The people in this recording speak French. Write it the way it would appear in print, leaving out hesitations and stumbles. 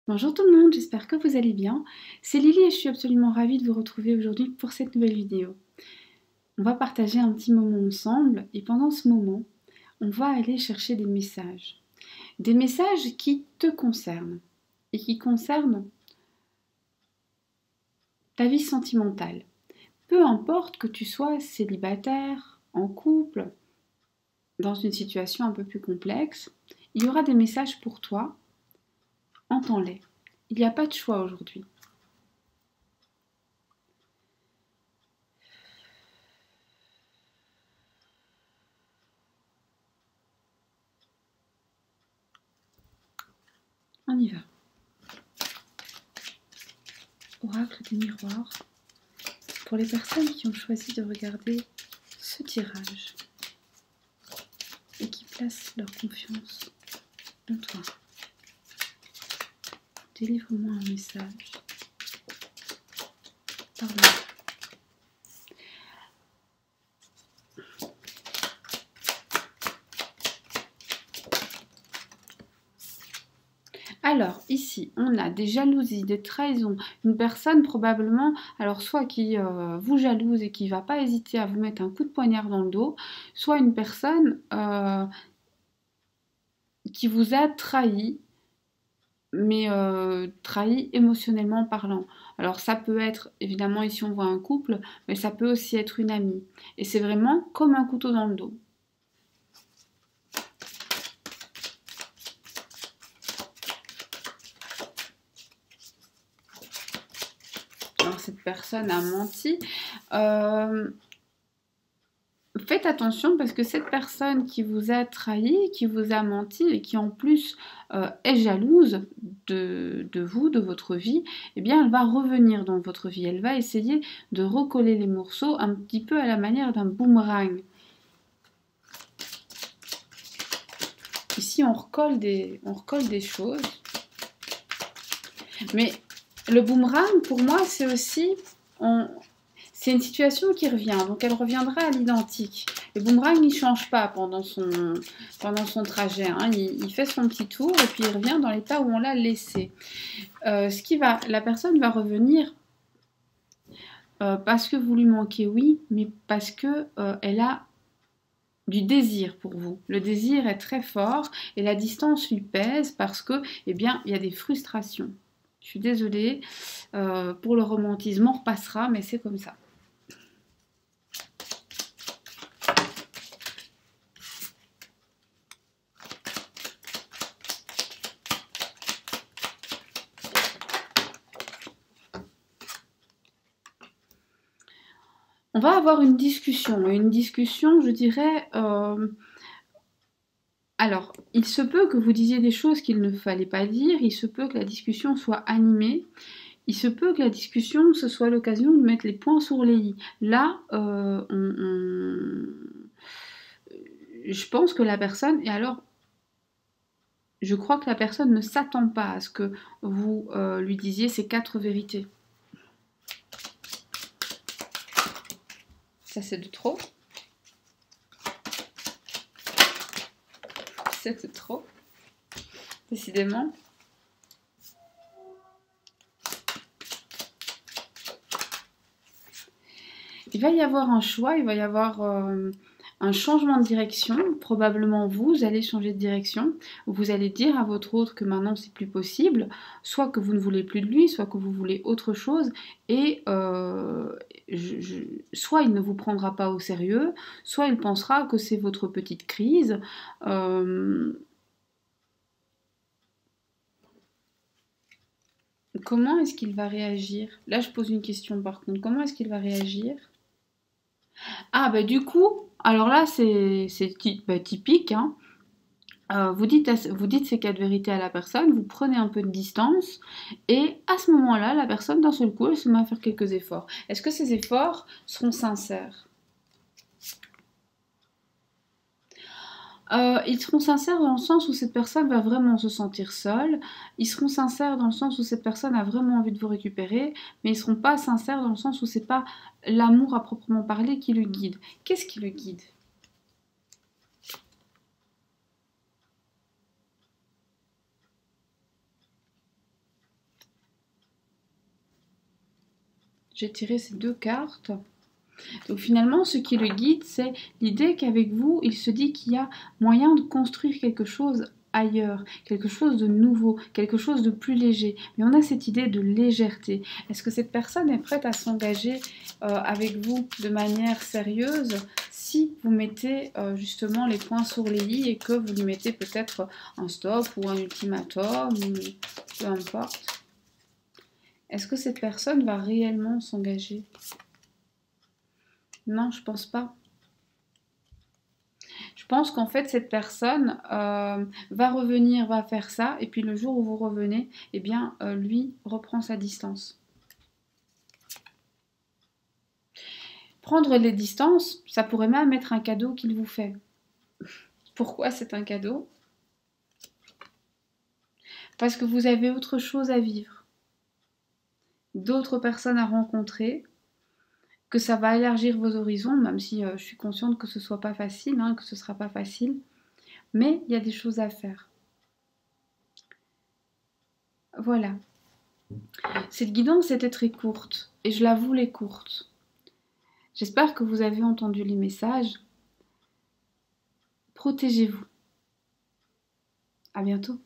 Bonjour tout le monde, j'espère que vous allez bien. C'est Lily et je suis absolument ravie de vous retrouver aujourd'hui pour cette nouvelle vidéo. On va partager un petit moment ensemble et pendant ce moment, on va aller chercher des messages. Des messages qui te concernent et qui concernent ta vie sentimentale. Peu importe que tu sois célibataire, en couple, dans une situation un peu plus complexe, il y aura des messages pour toi, entends-les. Il n'y a pas de choix aujourd'hui. On y va. Oracle des miroirs. Pour les personnes qui ont choisi de regarder ce tirage et qui placent leur confiance en toi, délivre-moi un message. Pardon. Alors, ici, on a des jalousies, des trahisons, une personne probablement, alors soit qui vous jalouse et qui ne va pas hésiter à vous mettre un coup de poignard dans le dos, soit une personne qui vous a trahi, mais trahi émotionnellement parlant. Alors ça peut être, évidemment ici on voit un couple, mais ça peut aussi être une amie. Et c'est vraiment comme un couteau dans le dos. Alors cette personne a menti. Faites attention parce que cette personne qui vous a trahi, qui vous a menti et qui en plus est jalouse de vous, de votre vie, eh bien elle va revenir dans votre vie. Elle va essayer de recoller les morceaux un petit peu à la manière d'un boomerang. Ici on recolle des choses. Mais le boomerang pour moi c'est aussi... C'est une situation qui revient, donc elle reviendra à l'identique. Le boomerang, il ne change pas pendant son trajet. Hein. Il fait son petit tour et puis il revient dans l'état où on l'a laissé. La personne va revenir parce que vous lui manquez, oui, mais parce que elle a du désir pour vous. Le désir est très fort et la distance lui pèse parce que, eh bien, il y a des frustrations. Je suis désolée pour le romantisme, on repassera, mais c'est comme ça. On va avoir une discussion, je dirais... Alors, il se peut que vous disiez des choses qu'il ne fallait pas dire, il se peut que la discussion soit animée, il se peut que la discussion, ce soit l'occasion de mettre les points sur les i. Là, je pense que la personne... Et alors, je crois que la personne ne s'attend pas à ce que vous lui disiez ces 4 vérités. Ça, c'est de trop. C'est trop. Décidément. Il va y avoir un choix, il va y avoir un changement de direction. Probablement vous allez changer de direction. Vous allez dire à votre autre que maintenant c'est plus possible, soit que vous ne voulez plus de lui, soit que vous voulez autre chose. Et soit il ne vous prendra pas au sérieux, soit il pensera que c'est votre petite crise. Comment est-ce qu'il va réagir? Là, je pose une question par contre. Comment est-ce qu'il va réagir? Ah, bah du coup, alors là, c'est typique, hein. Vous dites ces 4 vérités à la personne, vous prenez un peu de distance, et à ce moment-là, la personne, d'un seul coup, elle se met à faire quelques efforts. Est-ce que ces efforts seront sincères? Ils seront sincères dans le sens où cette personne va vraiment se sentir seule. Ils seront sincères dans le sens où cette personne a vraiment envie de vous récupérer, mais ils seront pas sincères dans le sens où c'est pas l'amour à proprement parler qui le guide. Qu'est-ce qui le guide? J'ai tiré ces 2 cartes. Donc finalement, ce qui le guide, c'est l'idée qu'avec vous, il se dit qu'il y a moyen de construire quelque chose ailleurs, quelque chose de nouveau, quelque chose de plus léger. Mais on a cette idée de légèreté. Est-ce que cette personne est prête à s'engager avec vous de manière sérieuse si vous mettez justement les points sur les i et que vous lui mettez peut-être un stop ou un ultimatum, ou peu importe. Est-ce que cette personne va réellement s'engager ? Non, je pense pas. Je pense qu'en fait, cette personne va revenir, va faire ça, et puis le jour où vous revenez, eh bien, lui reprend sa distance. Prendre les distances, ça pourrait même être un cadeau qu'il vous fait. Pourquoi c'est un cadeau? Parce que vous avez autre chose à vivre, d'autres personnes à rencontrer, que ça va élargir vos horizons, même si je suis consciente que ce soit pas facile, que ce sera pas facile, mais il y a des choses à faire. Voilà. Cette guidance était très courte, et je la voulais courte. J'espère que vous avez entendu les messages. Protégez-vous. À bientôt.